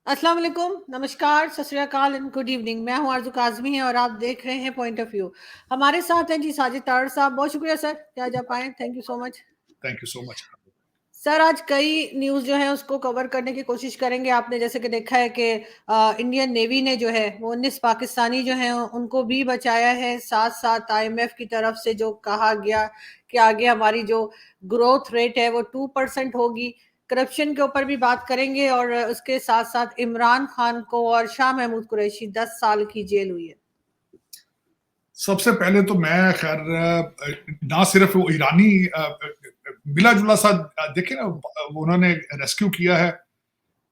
अस्सलाम वालेकुम, नमस्कार, सत श्री अकाल एंड गुड इवनिंग। मैं हूं आरज़ू काज़मी और आप देख रहे हैं पॉइंट ऑफ व्यू। हमारे साथ हैं जी साजिद तारड़ साहब। बहुत शुक्रिया सर कि आज आप आए। Thank you so much. Thank you so much. Sir, आज कई न्यूज़ जो है उसको कवर करने की कोशिश करेंगे। आपने जैसे कि देखा है कि इंडियन नेवी ने जो है वो 19 पाकिस्तानी जो हैं उनको भी बचाया है। साथ-साथ आईएमएफ की तरफ से जो कहा गया कि आगे हमारी जो ग्रोथ रेट है वो 2% होगी। करप्शन के ऊपर भी बात करेंगे और उसके साथ-साथ इमरान खान को और शाह महमूद कुरैशी 10 साल की जेल हुई है। सबसे पहले तो मैं ना सिर्फ वो ईरानी मिला-जुला सा देखिए ना उन्होंने रेस्क्यू किया है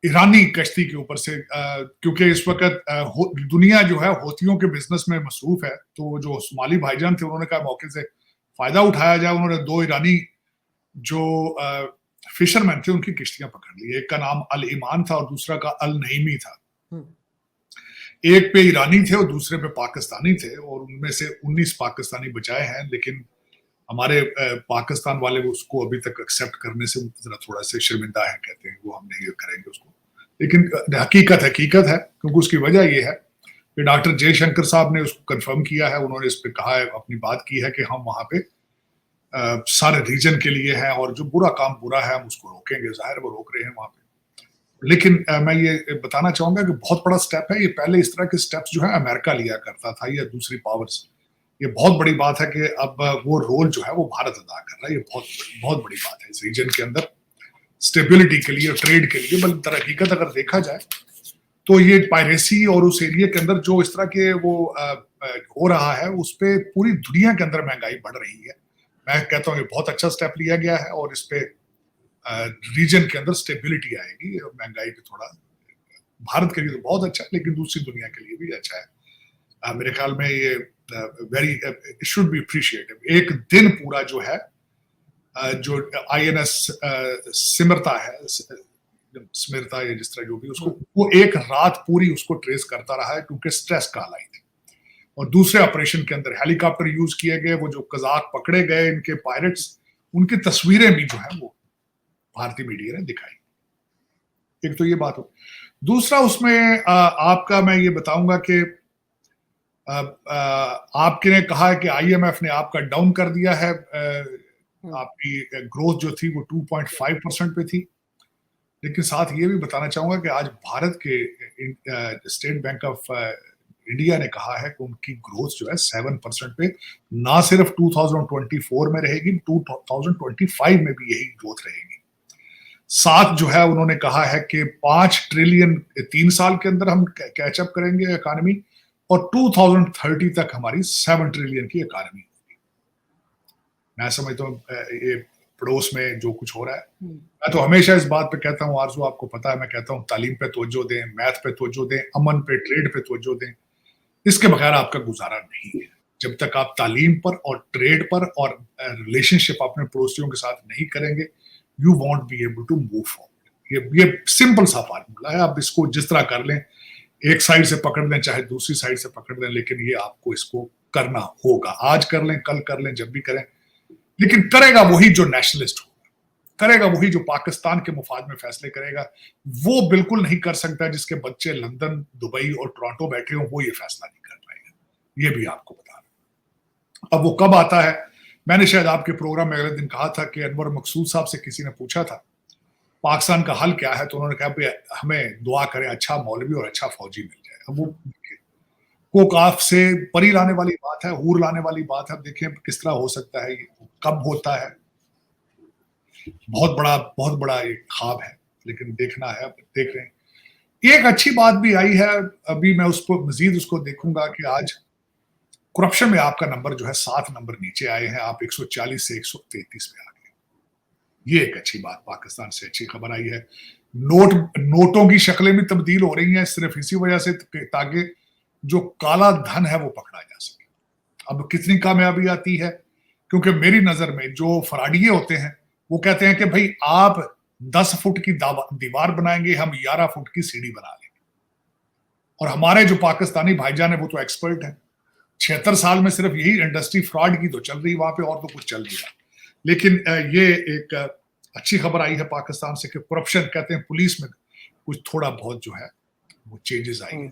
ईरानी कश्ती के ऊपर से क्योंकि इस वक़्त दुनिया जो है हौथियों के बिज़नेस में मसरूफ़ है। तो जो सोमाली भाईजान थे उन्होंने कहा मौके से फ़ायदा उठाया जाए। उन्होंने 2 ईरानी जो फिशरमैन थे उनकी किश्तियाँ पकड़ ली। एक का नाम अल ईमान था और दूसरा का अल नईमी था। हुँ। एक पे ईरानी थे और दूसरे पे पाकिस्तानी थे और उनमें से 19 पाकिस्तानी बचाए हैं, लेकिन हमारे पाकिस्तान वाले उसको अभी तक एक्सेप्ट करने से ज़रा थोड़ा-सा शर्मिंदा हैं, कहते हैं वो हम नहीं करेंगे उसको। लेकिन हकीकत है क्योंकि उसकी वजह ये है कि डॉक्टर जयशंकर साहब ने उसको कन्फर्म किया है, उन्होंने इस पे कहा है, अपनी बात की है कि हम वहाँ पे सारे रीजन के लिए हैं और जो बुरा काम बुरा है हम उसको रोकेंगे, ज़ाहिर है वो रोक रहे हैं वहाँ पे। लेकिन मैं ये बताना चाहूंगा कि बहुत बड़ा स्टेप है ये। पहले इस तरह के स्टेप्स जो है अमेरिका लिया करता था या दूसरी पावर्स। ये बहुत बड़ी बात है कि अब वो रोल जो है वो भारत अदा कर रहा है। ये बहुत बहुत बड़ी बात है इस रीजन के अंदर स्टेबिलिटी के लिए, ट्रेड के लिए। बल्कि हकीकत अगर देखा जाए तो ये पायरेसी और उस एरिया के अंदर जो इस तरह के वो हो रहा है उस पे पूरी दुनिया के अंदर महंगाई बढ़ रही है। मैं कहता हूँ ये बहुत अच्छा स्टेप लिया गया है और इस पे रीजन के अंदर स्टेबिलिटी आएगी और महंगाई पे थोड़ा भारत के लिए तो बहुत अच्छा है लेकिन दूसरी दुनिया के लिए भी अच्छा है। मेरे ख्याल में ये very it should be appreciated. एक दिन पूरा जो है जो आईएनएस सिमरता है स्मिरता या जिस तरह जो भी उसको वो एक रात पूरी उसको ट्रेस करता रहा है क्योंकि स्ट्रेस कॉल आई थी। और दूसरे ऑपरेशन के अंदर हेलीकॉप्टर यूज किए गए, वो जो कजाक पकड़े गए इनके पायलट्स, उनकी तस्वीरें भी जो है वो भारतीय मीडिया ने दिखाई। एक तो ये बात हो। दूसरा उसमें आपका मैं ये बताऊंगा कि आपके ने कहा है कि आईएमएफ ने आपका डाउन कर दिया है। आपकी ग्रोथ जो थी वो 2.5% पे थी। लेकिन साथ ये भी बताना चाहूंगा कि आज भारत के स्टेट बैंक ऑफ इंडिया ने कहा है कि उनकी ग्रोथ जो है 7% पे ना सिर्फ 2024 में रहेगी, 2025 में भी यही ग्रोथ रहेगी। साथ जो है उन्होंने कहा है कि 5 ट्रिलियन 3 साल के अंदर हम कैचअप करेंगे इकोनॉमी और 2030 तक हमारी 7 ट्रिलियन की इकोनॉमी होगी। मैं समझता हूँ ये पड़ोस में जो कुछ हो रहा है, मैं तो हमेशा इस बात पे कहता हूँ आरज़ू, आपको पता है मैं कहता हूँ तालीम पे तवज्जो दें, मैथ पे तवज्जो दें, अमन पे, ट्रेड पे तवज्जो दें। इसके बगैर आपका गुजारा नहीं है। जब तक आप तालीम पर और ट्रेड पर और रिलेशनशिप अपने पड़ोसियों के साथ नहीं करेंगे, you won't be able to move forward. ये सिंपल सा फार्मूला है। आप इसको जिस तरह कर लें, एक साइड से पकड़ लें चाहे दूसरी साइड से पकड़ लें, लेकिन ये आपको इसको करना होगा। आज कर लें, कल कर लें, जब भी करें, लेकिन करेगा वही जो नेशनलिस्ट होगा, करेगा वही जो पाकिस्तान के मुफाद में फैसले करेगा। वो बिल्कुल नहीं कर सकता जिसके बच्चे लंदन, दुबई और टोरंटो बैठे हो, वो ये फैसला नहीं कर पाएगा। ये भी आपको बता रहा। अब वो कब आता है, मैंने शायद आपके प्रोग्राम में अगले दिन कहा था कि अनवर मकसूद साहब से किसी ने पूछा था पाकिस्तान का हल क्या है, तो उन्होंने कहा भाई हमें दुआ करें अच्छा मौलवी और अच्छा फौजी मिल जाए। अब वो कोकाफ से परी लाने वाली बात है, हूर लाने वाली बात है। देखें किस तरह हो सकता है, ये कब होता है। बहुत बड़ा एक ख्वाब है, लेकिन देखना है, देख रहे हैं। एक अच्छी बात भी आई है, अभी मैं उसको मजीद उसको देखूंगा कि आज करप्शन में आपका नंबर जो है 7 नंबर नीचे आए हैं। आप 140 से 133 पे आ गए। ये एक अच्छी बात, पाकिस्तान से अच्छी खबर आई है। नोटों की शक्लें भी तब्दील हो रही हैं सिर्फ इसी वजह से ताकि जो काला धन है वो पकड़ा जा सके। अब कितनी कामयाबी आती है, क्योंकि मेरी नजर में जो फराडिये होते हैं वो कहते हैं कि भाई आप 10 फुट की दीवार बनाएंगे, हम 11 फुट की सीढ़ी बना लेंगे। और हमारे जो पाकिस्तानी भाईजान है वो तो एक्सपर्ट हैं। 76 साल में सिर्फ यही इंडस्ट्री फ्रॉड की तो चल रही वहां पे, और तो कुछ चल नहीं रहा। लेकिन ये एक अच्छी खबर आई है पाकिस्तान से कि करप्शन कहते हैं पुलिस में कुछ थोड़ा बहुत जो है वो चेंजेस आई है।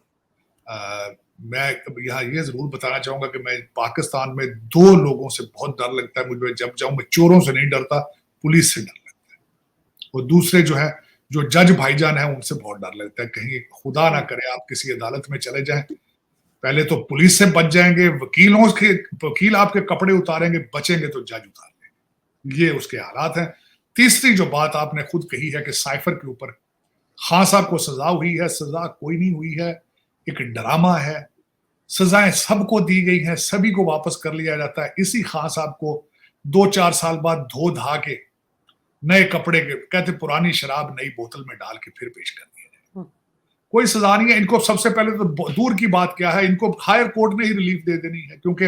मैं यहाँ ये जरूर बताना चाहूंगा कि मैं पाकिस्तान में 2 लोगों से बहुत डर लगता है मुझे। जब जाऊं मैं चोरों से नहीं डरता, पुलिस से डर लगता है। और दूसरे जो है, जो जज भाईजान है, उनसे बहुत डर लगता है। कहीं खुदा ना करे आप किसी अदालत में चले जाएं, पहले तो पुलिस से बच जाएंगे, वकील आपके कपड़े उतारेंगे, बचेंगे तो जज उतार लेंगे। ये उसके हालात हैं। तीसरी जो बात आपने खुद कही है कि साइफर के ऊपर खान साहब को सजा हुई है, सजा कोई नहीं हुई है, एक ड्रामा है। सजाएं सबको दी गई हैं, सभी को वापस कर लिया जाता है। इसी खान साहब को 2-4 साल बाद धो धा के नए कपड़े के, कहते पुरानी शराब नई बोतल में डाल के फिर पेश कर दिया जाए। कोई सजा नहीं है इनको। सबसे पहले तो दूर की बात क्या है, इनको हायर कोर्ट ने ही रिलीफ दे देनी है, क्योंकि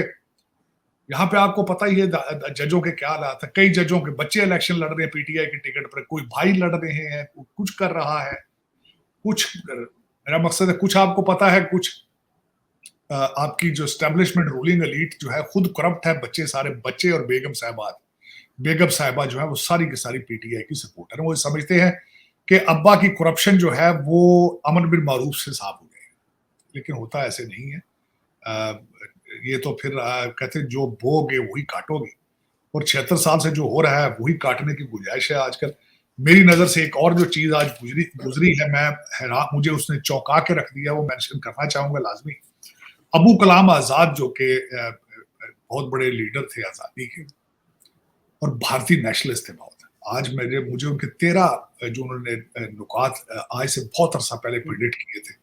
यहाँ पे आपको पता ही है जजों के क्या हालात है। कई जजों के बच्चे इलेक्शन लड़ रहे हैं पीटीआई के टिकट पर, कोई भाई लड़ रहे हैं, कुछ कर रहा है, कुछ, मेरा मकसद है कुछ आपको पता है, कुछ आपकी जो स्टैब्लिशमेंट रूलिंग एलीट जो है खुद करप्ट है। बच्चे, सारे बच्चे और बेगम साहिबा जो है वो सारी की सारी पीटीआई की सपोर्टर है। वो समझते हैं कि अब्बा की करप्शन जो है वो अमर बिन मारूफ से साफ हो जाएगी, लेकिन होता ऐसे नहीं है। ये तो फिर कहते जो बोगे वही काटोगे, और 76 साल से जो हो रहा है वही काटने की गुंजाइश है आजकल। मेरी नजर से एक और जो चीज आज गुजरी है, मैं हैरान, मुझे उसने चौंका के रख दिया, वो मेंशन करना चाहूंगा लाजमी। अबू कलाम आजाद जो के बहुत बड़े लीडर थे आजादी के और भारतीय नेशनलिस्ट थे बहुत। आज मुझे उनके 13 जो उन्होंने नुकात आज से बहुत अरसा पहले प्रेडिक्ट किए थे,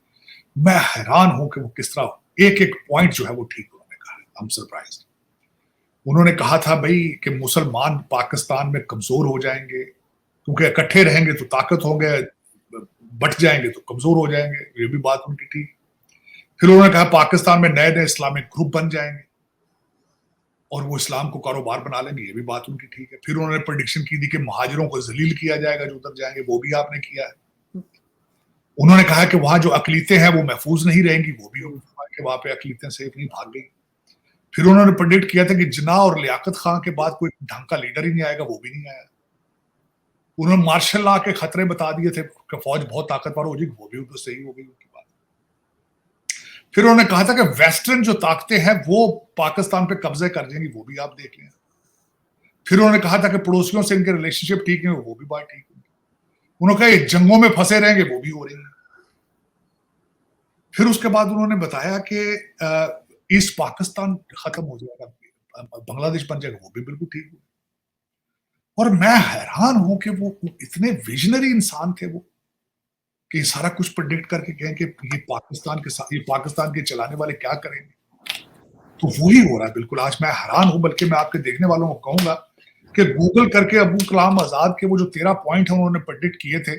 मैं हैरान हूं कि वो किस तरह एक एक पॉइंट जो है वो ठीक उन्होंने कहा। I am surprised. उन्होंने कहा था भाई कि मुसलमान पाकिस्तान में कमजोर हो जाएंगे, क्योंकि इकट्ठे रहेंगे तो ताकत होंगे, बट जाएंगे तो कमजोर हो जाएंगे। ये भी बात उनकी ठीक। फिर उन्होंने कहा पाकिस्तान में नए नए इस्लामिक ग्रुप बन जाएंगे और वो इस्लाम को कारोबार बना लेंगे। ये भी बात उनकी ठीक है। फिर उन्होंने प्रेडिक्शन की थी कि महाजिरों को जलील किया जाएगा जो उधर जाएंगे, वो भी आपने किया है। उन्होंने कहा कि वहां जो अकलीतें हैं वो महफूज नहीं रहेंगी, वो भी वहां पे अकलीतें सेफ नहीं भाग गई। फिर उन्होंने प्रेडिक्ट किया था कि जिन्ना और लियाकत खान के बाद कोई ढंग का लीडर ही नहीं आएगा, वो भी नहीं आया। उन्होंने मार्शल लॉ के खतरे बता दिए थे कि फौज बहुत ताकतवर हो जाएगी, वो भी उधर सही हो गई उनकी बात। फिर उन्होंने कहा था कि वेस्टर्न जो ताकतें हैं वो पाकिस्तान पे कब्जे कर जाएंगी, वो भी आप देख लें। फिर उन्होंने कहा था कि पड़ोसियों से इनके रिलेशनशिप ठीक है, वो भी बात ठीक है। उन्होंने कहा ये जंगों में फंसे रहेंगे, वो भी हो रही है। फिर उसके बाद उन्होंने बताया कि ईस्ट पाकिस्तान खत्म हो जाएगा, बांग्लादेश बन जाएगा, वो भी बिल्कुल ठीक है। और मैं हैरान हूं कि वो इतने विजनरी इंसान थे वो, कि सारा कुछ प्रेडिक्ट करके कहें कि ये पाकिस्तान के साथ, ये पाकिस्तान के चलाने वाले क्या करेंगे। तो वही हो रहा है बिल्कुल। आज मैं हैरान हूं, बल्कि मैं आपके देखने वालों को कहूंगा कि गूगल करके अबू कलाम आजाद के वो जो 13 पॉइंट है उन्होंने प्रेडिक्ट किए थे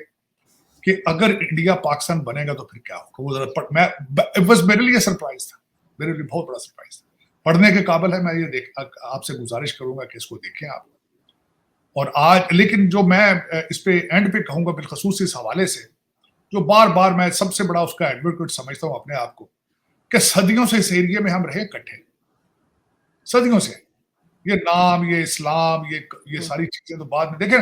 कि अगर इंडिया पाकिस्तान बनेगा तो फिर क्या होगा, वो जरा मेरे लिए सरप्राइज था, मेरे लिए बहुत बड़ा सरप्राइज था। पढ़ने के काबिल है। मैं ये आपसे गुजारिश करूंगा कि इसको देखें आप। और आज लेकिन जो मैं इस पे एंड पे कहूंगा बिलखसूस इस हवाले से, जो बार बार मैं सबसे बड़ा उसका एडवोकेट समझता हूं अपने आप को, कि सदियों से इस एरिया में हम रहे इकट्ठे, सदियों से। ये नाम, ये इस्लाम, ये सारी चीजें तो बाद में देखें।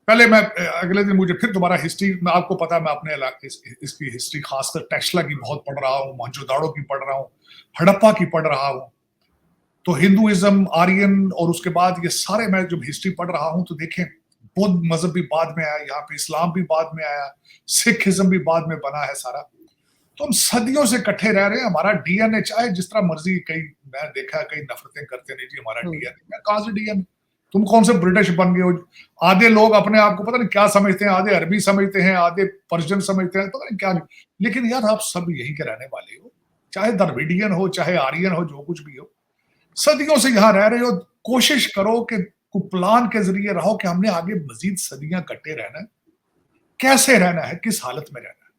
पहले मैं अगले दिन मुझे फिर दोबारा हिस्ट्री, मैं आपको पता है मैं अपने इलाके इसकी हिस्ट्री खासकर टेक्सला की बहुत पढ़ रहा हूँ, मोहनजोदाड़ो की पढ़ रहा हूँ, हड़प्पा की पढ़ रहा हूँ। तो हिंदुइज्म, आर्यन और उसके बाद ये सारे मैं जब हिस्ट्री पढ़ रहा हूँ तो देखें बौद्ध मजहब भी बाद में आया, यहाँ पे इस्लाम भी बाद में आया, सिखिज्म भी बाद में बना है सारा। तो हम सदियों से इकट्ठे रह रहे हैं। हमारा डीएनए चाहे जिस तरह मर्जी, कई मैं देखा है कई नफरतें करते नहीं जी हमारा डीएनए, कहां से डीएनए, तुम कौन से ब्रिटिश बन गए हो। आधे लोग अपने आप को पता नहीं क्या समझते हैं, आधे अरबी समझते हैं, आधे पर्शियन समझते हैं, पता नहीं क्या। लेकिन यार आप सब यहीं के रहने वाले हो, चाहे द्रविडियन हो, चाहे आर्यन हो, जो कुछ भी हो, सदियों से यहाँ रह रहे हो। कोशिश करो कि प्लान के जरिए रहो कि हमने आगे मजीद सदियां इकट्ठे रहना है, कैसे रहना है, किस हालत में रहना है।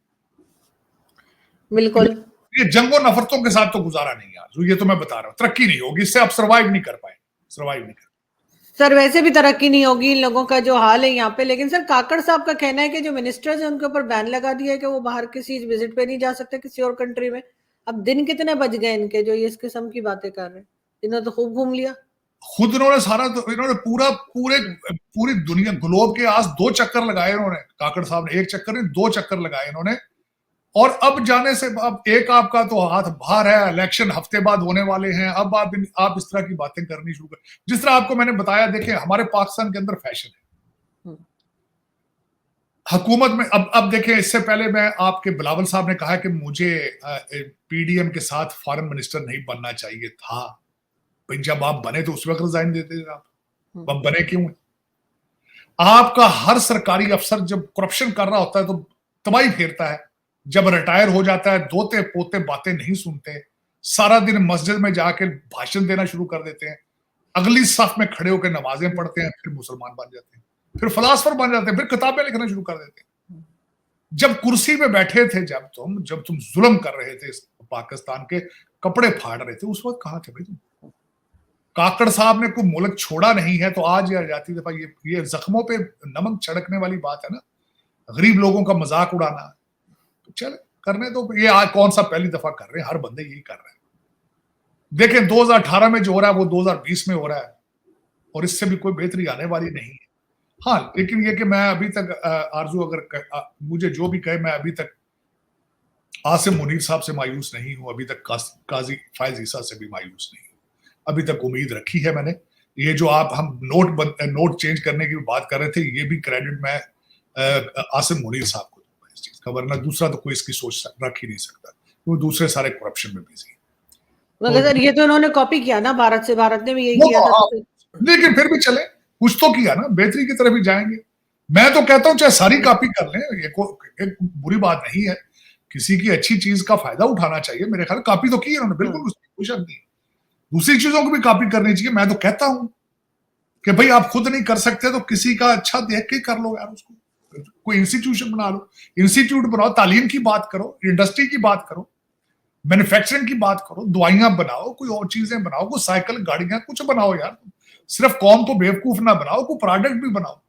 बिल्कुल। ये जंगों नफरतों के साथ तो गुजारा नहीं यार, ये तो मैं बता रहा हूँ, तरक्की नहीं होगी, इससे आप सर्वाइव नहीं कर पाए, सर्वाइव नहीं कर। सर वैसे भी तरक्की नहीं होगी इन लोगों का जो हाल है यहाँ पे। लेकिन सर काकड़ साहब का कहना है कि जो मिनिस्टर्स हैं उनके ऊपर बैन लगा दिया है कि वो बाहर किसी विजिट पे नहीं जा सकते किसी और कंट्री में। अब दिन कितने बज गए इनके जो ये इस किस्म की बातें कर रहे हैं। इन्होंने तो खूब घूम लिया खुद। इन्होंने सारा तो इन्होंने पूरी दुनिया, ग्लोब के आज 2 चक्कर लगाए इन्होंने, काकड़ साहब ने 1 चक्कर नहीं 2 चक्कर लगाए इन्होंने। और अब जाने से अब एक आपका तो हाथ बाहर है, इलेक्शन हफ्ते बाद होने वाले हैं, अब आप इस तरह की बातें करनी शुरू कर, जिस तरह आपको मैंने बताया, देखिए हमारे पाकिस्तान के अंदर फैशन है हुकूमत में। अब देखिए, इससे पहले मैं आपके बिलावल साहब ने कहा कि मुझे पीडीएम के साथ फॉरेन मिनिस्टर नहीं बनना चाहिए था। भाई जब आप बने तो उस वक्त रिजाइन देते थे आप, अब बने क्यों? आपका हर सरकारी अफसर जब करप्शन कर रहा होता है तो तबाही फेरता है, जब रिटायर हो जाता है दोते पोते बातें नहीं सुनते, सारा दिन मस्जिद में जाके भाषण देना शुरू कर देते हैं, अगली सफ में खड़े होकर नमाजें पढ़ते हैं, फिर मुसलमान बन जाते हैं, फिर फिलासफर बन जाते हैं, फिर किताबें लिखना शुरू कर देते हैं। जब कुर्सी पे बैठे थे, जब तुम जुल्म कर रहे थे, पाकिस्तान के कपड़े फाड़ रहे थे, उस वक्त कहां थे भाई तुम? काकड़ साहब ने कोई मुल्क छोड़ा नहीं है, तो आज ये जाती दफा ये जख्मों पे नमक छिड़कने वाली बात है ना, गरीब लोगों का मजाक उड़ाना। तो चल करने दो, ये आज कौन सा पहली दफा कर रहे हैं, हर बंदे यही कर रहे हैं। देखें 2018 में जो हो रहा है वो 2020 में हो रहा है, और इससे भी कोई बेहतरी आने वाली नहीं है। हाँ, लेकिन ये कि मैं अभी तक आरजू अगर मुझे जो भी कहे, मैं अभी तक आसिम मुनीर साहब से मायूस नहीं हूं, अभी तक काजी फायज ईसा से भी मायूस नहीं हूं, अभी तक उम्मीद रखी है मैंने। ये जो हम नोट चेंज करने की बात कर रहे थे, ये भी क्रेडिट मैं आसिम मुनीर साहब को दूंगा इस चीज का, वरना दूसरा तो कोई इसकी सोच रख ही नहीं सकता, वो दूसरे सारे करप्शन में बिजी है। मगर सर ये तो इन्होंने कॉपी किया ना भारत से, भारत ने भी यही किया था। लेकिन फिर भी चले, कुछ तो किया ना, बेहतरी की तरफ ही जाएंगे। मैं तो कहता हूं चाहे सारी कॉपी कर लें, ये एक बुरी बात नहीं है, किसी की अच्छी चीज का फायदा उठाना चाहिए। मेरे ख्याल कॉपी तो की है उन्होंने, बिल्कुल उसकी कोई शक नहीं, दूसरी चीजों को भी कॉपी करनी चाहिए। मैं तो कहता हूं कि भाई आप खुद नहीं कर सकते तो किसी का अच्छा देख के कर लो यार, उसको कोई इंस्टीट्यूशन बना लो, इंस्टीट्यूट बनाओ, तालीम की बात करो, इंडस्ट्री की बात करो, मैन्युफैक्चरिंग की बात करो, दवाइयां बनाओ, कोई और चीजें बनाओ, कोई साइकिल गाड़ियां कुछ बनाओ यार, सिर्फ कौम को बेवकूफ ना बनाओ, कोई प्रोडक्ट भी बनाओ।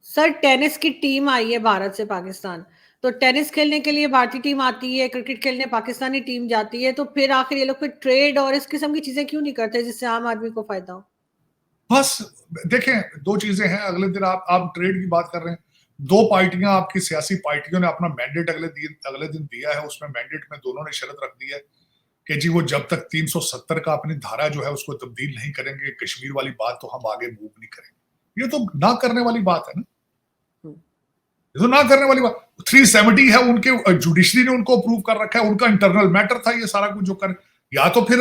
सर टेनिस की टीम आई है भारत से पाकिस्तान, तो टेनिस खेलने के लिए भारतीय टीम आती है, क्रिकेट खेलने पाकिस्तानी टीम जाती है, तो फिर आखिर ये लोग फिर ट्रेड और इस किस्म की चीजें क्यों नहीं करते जिससे आम आदमी को फायदा हो? बस देखें, दो चीजें हैं। अगले दिन आप ट्रेड की बात कर रहे हैं, दो पार्टियां आपकी सियासी पार्टियों ने अपना मैंडेट अगले दिन दिया है, उसमें मैंडेट में दोनों ने शर्त रख दी है कि जी वो जब तक 370 का अपनी धारा जो है उसको तब्दील नहीं करेंगे, कश्मीर वाली बात तो हम आगे मूव नहीं करेंगे। ये तो ना करने वाली बात है ना, ये तो ना करने वाली बात। 370 है, उनके जुडिशरी ने उनको अप्रूव कर रखा है, उनका इंटरनल मैटर था ये सारा कुछ जो कर, या तो फिर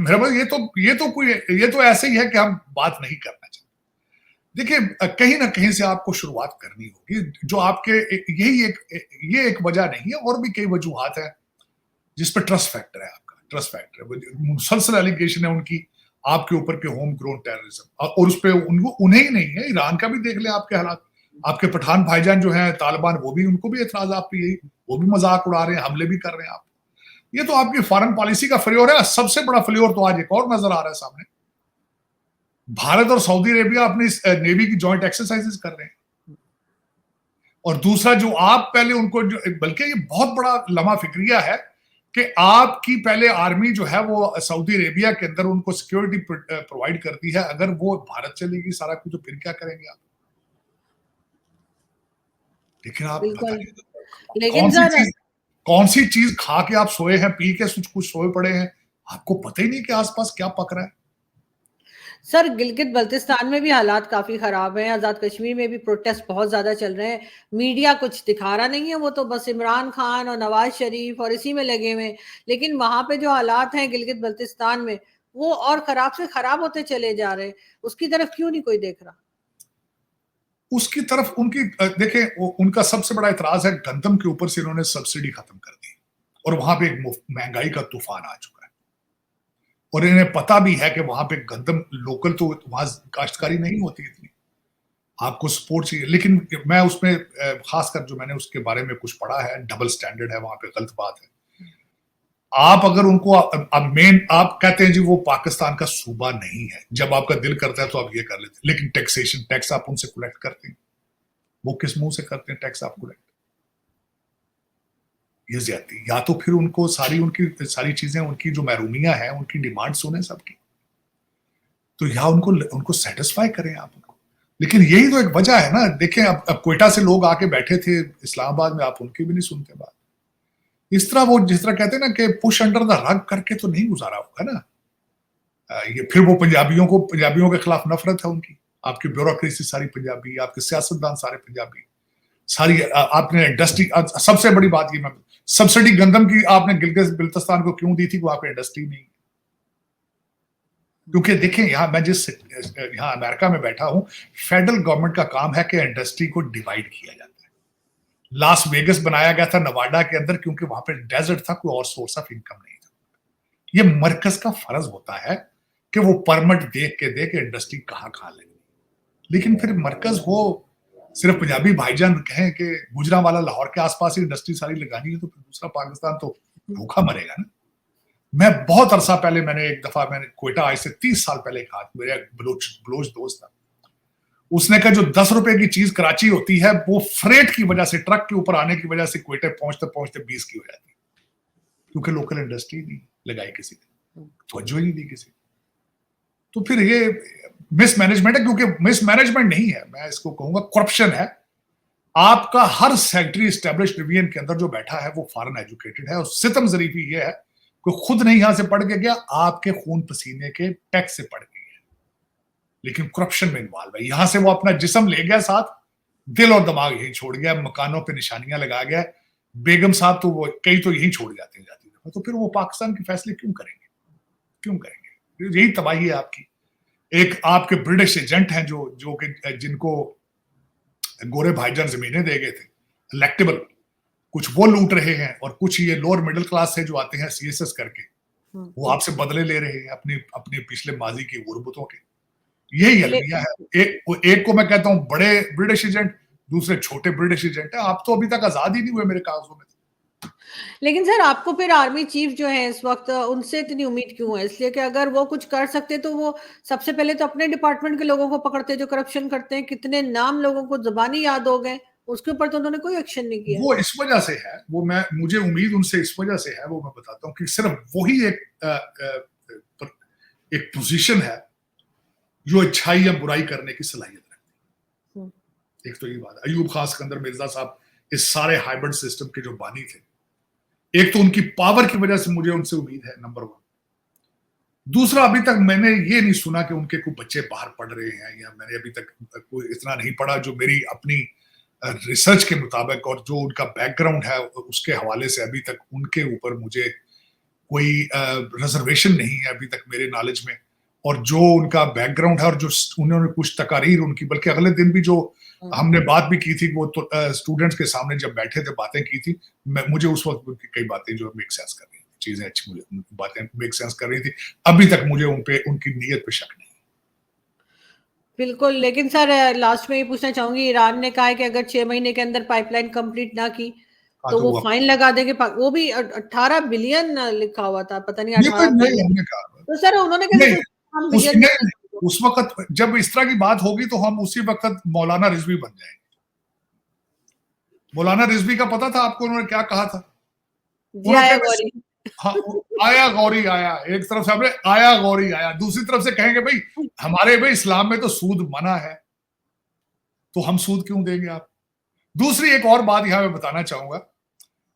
मेरे पास ये तो ऐसे ही है कि हम बात नहीं करना चाहिए। देखिए कहीं ना कहीं से आपको शुरुआत करनी होगी, जो आपके ये एक वजह नहीं है, और भी कई वजूहात है जिस पर ट्रस्ट फैक्टर है, आपका ट्रस्ट फैक्टर मुसलसल एलिगेशन है उनकी आपके ऊपर के होम ग्रोन टेररिज्म, और उस पर उन्हें ही नहीं है, ईरान का भी देख ले आपके हालात, आपके पठान भाईजान जो है तालिबान, वो भी उनको भी एतराज आप पे, वो भी मजाक उड़ा रहे हैं, हमले भी कर रहे हैं आप। ये तो आपकी फॉरेन पॉलिसी का फ्लेवर है। सबसे बड़ा फ्लेवर तो आज एक और नजर आ रहा है सामने, भारत और सऊदी अरेबिया अपनी नेवी की जॉइंट एक्सरसाइजेस कर रहे हैं, और दूसरा जो आप पहले उनको, बल्कि ये बहुत बड़ा लम्हा फिक्रिया है कि आपकी पहले आर्मी जो है वो सऊदी अरेबिया के अंदर उनको सिक्योरिटी प्रोवाइड करती है, अगर वो भारत चलेगी सारा कुछ तो फिर क्या करेंगे आप? लेकिन आप बताइए, लेकिन कौन सी चीज खा के आप सोए हैं, पी के कुछ सोए पड़े हैं, आपको पता ही नहीं कि आसपास क्या पक रहा है। सर गिलगित बल्तिस्तान में भी हालात काफी खराब हैं, आजाद कश्मीर में भी प्रोटेस्ट बहुत ज्यादा चल रहे हैं, मीडिया कुछ दिखा रहा नहीं है, वो तो बस इमरान खान और नवाज शरीफ और इसी में लगे हुए हैं, लेकिन वहां पे जो हालात हैं गिलगित बल्तिस्तान में, वो और खराब से खराब होते चले जा रहे हैं, उसकी तरफ क्यों नहीं कोई देख रहा? उसकी तरफ उनकी देखें, उनका सबसे बड़ा इतराज है गंदम के ऊपर से इन्होंने सब्सिडी खत्म कर दी, और वहां पे एक महंगाई का तूफान आ चुका है, और इन्हें पता भी है कि वहां पे गंदम लोकल तो वहां काश्तकारी नहीं होती इतनी, आपको सपोर्ट चाहिए। लेकिन मैं उसमें खासकर जो मैंने उसके बारे में कुछ पढ़ा है, डबल स्टैंडर्ड है वहां पे, गलत बात है। आप अगर उनको आप कहते हैं जी वो पाकिस्तान का सूबा नहीं है, जब आपका दिल करता है तो आप ये कर लेते हैं, लेकिन टैक्स आप उनसे कलेक्ट करते हैं, वो किस मुंह से करते हैं टैक्स आप कलेक्ट? ये ज्यादती, या तो फिर उनको उनकी सारी चीजें, उनकी जो महरूमियां हैं, उनकी डिमांड सुने सबकी, तो या उनको सेटिस्फाई करें आप उनको। लेकिन यही तो एक वजह है ना। देखें अब क्वेटा से लोग आके बैठे थे इस्लामाबाद में, आप उनकी भी नहीं सुनते बात। इस तरह वो जिस तरह कहते हैं ना कि पुश अंडर द रग करके तो नहीं गुजारा होगा ना। ये फिर वो पंजाबियों के खिलाफ नफरत है उनकी। आपकी ब्यूरोक्रेसी सारी पंजाबी, आपके सियासतदान सारे पंजाबी, सारी आपने इंडस्ट्री, सबसे बड़ी बात ये, मैं सब्सिडी गंदम की आपने गिलगित बिल्तिस्तान को क्यों दी थी? वो आपकी इंडस्ट्री नहीं। क्योंकि देखें यहाँ मैं जिस यहाँ अमेरिका में बैठा हूं, फेडरल गवर्नमेंट का काम है कि इंडस्ट्री को डिवाइड किया जाता है। लास वेगस बनाया गया था नवाडा के अंदर क्योंकि वहां पे डेजर्ट था, कोई और सोर्स ऑफ इनकम नहीं था। ये मरकज का फर्ज होता है कि वो परमिट देख के इंडस्ट्री कहाँ लगे। लेकिन फिर मरकज हो सिर्फ पंजाबी भाईजान कहें कि गुजरांवाला लाहौर के आसपास ही इंडस्ट्री सारी लगानी है, तो फिर दूसरा पाकिस्तान तो भूखा मरेगा ना। मैं बहुत अरसा पहले मैंने क्वेटा आज से 30 साल पहले कहा, मेरा बलोच दोस्त था, उसने कहा जो 10 रुपए की चीज कराची होती है वो फ्रेट की वजह से, ट्रक के ऊपर आने की वजह से क्वेटा पहुंचते पहुंचते 20 की हो जाती है, क्योंकि लोकल इंडस्ट्री नहीं लगाई किसी ने, तवज्जो ही नहीं दी किसी। तो फिर ये मिसमैनेजमेंट है, क्योंकि मिसमैनेजमेंट नहीं है, मैं इसको कहूंगा करप्शन है। आपका हर सेक्रेटरी एस्टेब्लिश्ड डिवीजन के अंदर जो बैठा है वो फॉरेन एजुकेटेड है, और सितम जरीफी ये है कोई खुद नहीं यहां से पढ़ के गया, आपके खून पसीने के टैक्स से पढ़ के गया, लेकिन करप्शन में इन्वॉल्व है। यहां से वो अपना जिस्म ले गया साथ, दिल और दिमाग यही छोड़ गया, मकानों पे निशानियां लगा गया। बेगम साहब तो वो कई तो यही छोड़ जाते हैं जाती है, तो फिर वो पाकिस्तान के फैसले क्यों करेंगे? यही तबाही है आपकी। एक आपके ब्रिटिश एजेंट हैं जो कि जिनको गोरे भाईजान जमीनें दे गए थे इलेक्टेबल, कुछ वो लूट रहे हैं, और कुछ ये लोअर मिडिल क्लास से जो आते हैं सीएसएस करके, वो आपसे बदले ले रहे हैं अपने पिछले माजी की गुर्बतों के। यही अलमिया है। एक को मैं कहता हूं बड़े ब्रिटिश एजेंट, दूसरे छोटे ब्रिटिश एजेंट है। आप तो अभी तक आजाद ही नहीं हुए मेरे कागजों में। लेकिन सर आपको फिर आर्मी चीफ जो है इस वक्त, उनसे इतनी उम्मीद क्यों है? इसलिए कि अगर वो कुछ कर सकते तो वो सबसे पहले तो अपने डिपार्टमेंट के लोगों को पकड़ते जो करप्शन करते हैं। कितने नाम लोगों को जुबानी याद हो गए, उसके ऊपर तो उन्होंने कोई एक्शन नहीं किया। वो इस वजह से है, मुझे उम्मीद उनसे इस वजह से है, वो मैं बताता हूँ कि सिर्फ वही एक पोजीशन है जो अच्छाई या बुराई करने की सलाहियत रखती है। एक तो ये बात, अयूब खान सिकंदर मिर्जा साहब इस सारे हाइब्रिड सिस्टम के जो बानी थे, एक तो उनकी पावर की वजह से मुझे उनसे उम्मीद है, नंबर 1। दूसरा, अभी तक मैंने ये नहीं सुना कि उनके कोई बच्चे बाहर पढ़ रहे हैं, या मैंने अभी तक कोई इतना नहीं पढ़ा जो मेरी अपनी रिसर्च के मुताबिक और जो उनका बैकग्राउंड है उसके हवाले से अभी तक उनके ऊपर मुझे कोई रिजर्वेशन नहीं है अभी तक मेरे नॉलेज में। और जो उनका बैकग्राउंड है और जो उन्होंने कुछ तकारीर उनकी, बल्कि अगले दिन भी जो हमने बात भी की थी, वो तो स्टूडेंट्स के सामने जब बैठे थे बातें की थी, मुझे उस वक्त उनकी कई बातें जो मेक सेंस कर रही थी, चीजें अच्छी मुझे बातें मेक सेंस कर रही थी। अभी तक मुझे उनकी नीयत पे शक नहीं। बिल्कुल, लेकिन सर लास्ट में ये पूछना चाहूंगी, ईरान ने कहा है कि अगर 6 महीने के अंदर पाइपलाइन कंप्लीट ना की तो वो फाइन लगा देंगे। वो भी 18 बिलियन लिखा हुआ था, पता नहीं 18 बिलियन। तो सर उन्होंने कैसे उस वक्त जब इस तरह की बात होगी तो हम उसी वक्त मौलाना रिजवी बन जाएंगे। मौलाना रिजवी का पता था आपको उन्होंने क्या कहा था? हाँ, आया गौरी आया, एक तरफ से हमने आया गौरी आया, दूसरी तरफ से कहेंगे भाई हमारे इस्लाम में तो सूद मना है, तो हम सूद क्यों देंगे आप? दूसरी एक और बात यहां मैं बताना चाहूंगा,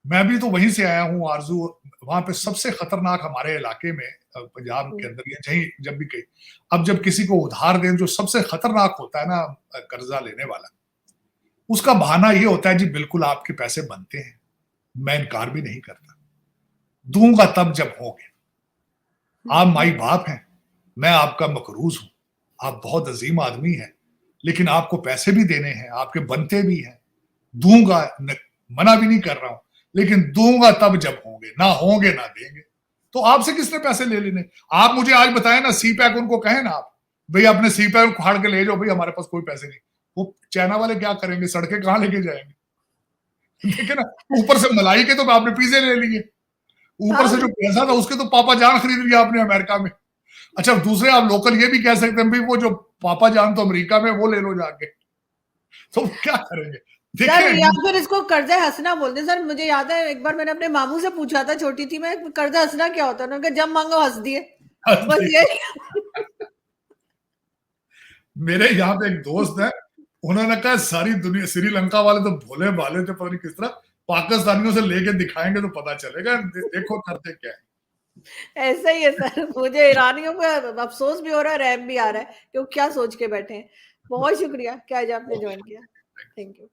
मैं भी तो वहीं से आया हूं आरजू, वहां पे सबसे खतरनाक हमारे इलाके में पंजाब के अंदर या कहीं जब भी कहीं, अब जब किसी को उधार दें, जो सबसे खतरनाक होता है ना कर्जा लेने वाला, उसका बहाना ये होता है जी बिल्कुल आपके पैसे बनते हैं, मैं इनकार भी नहीं करता, दूंगा तब जब होंगे। आप माई बाप हैं, मैं आपका मकरूज हूं, आप बहुत अजीम आदमी हैं, लेकिन आपको पैसे भी देने हैं, आपके बनते भी हैं, दूंगा, मना भी नहीं कर रहा हूं, लेकिन दूंगा तब जब होंगे, ना होंगे ना देंगे। तो आपसे किसने पैसे ले लेने? आप मुझे आज बताएं ना, सी पैक उनको कहें ना आप, भाई अपने सी पैक उखाड़ के ले जाओ, भाई हमारे पास कोई पैसे नहीं। वो चाइना वाले क्या करेंगे? सड़कें कहां लेके जाएंगे? ठीक है ना, ऊपर से मलाई के तो आपने पिज्जे ले लिए, ऊपर से जो पैसा था उसके तो पापा जान खरीद लिया आपने अमेरिका में। अच्छा, दूसरे आप लोकल ये भी कह सकते हैं भाई वो जो पापा जान तो अमेरिका में, वो ले लो जाके। तो क्या करेंगे? सर या फिर इसको कर्जा हंसना बोलते हैं। सर मुझे याद है एक बार मैंने अपने मामू से पूछा था, छोटी थी मैं, कर्जा हंसना क्या होता है? उन्होंने कहा जब मांगो हंस दिए, बस यही। मेरे यहाँ पे एक दोस्त है, उन्होंने कहा सारी दुनिया, श्रीलंका वाले तो भोले भाले थे, पता नहीं किस तरह, पाकिस्तानियों से लेके दिखाएंगे तो पता चलेगा, देखो करते क्या है। ऐसा ही है सर, मुझे ईरानियों पे अफसोस भी हो रहा है, रहम भी आ रहा है कि वो क्या सोच के बैठे हैं। बहुत शुक्रिया कि आज आपने ज्वाइन किया। Thank you.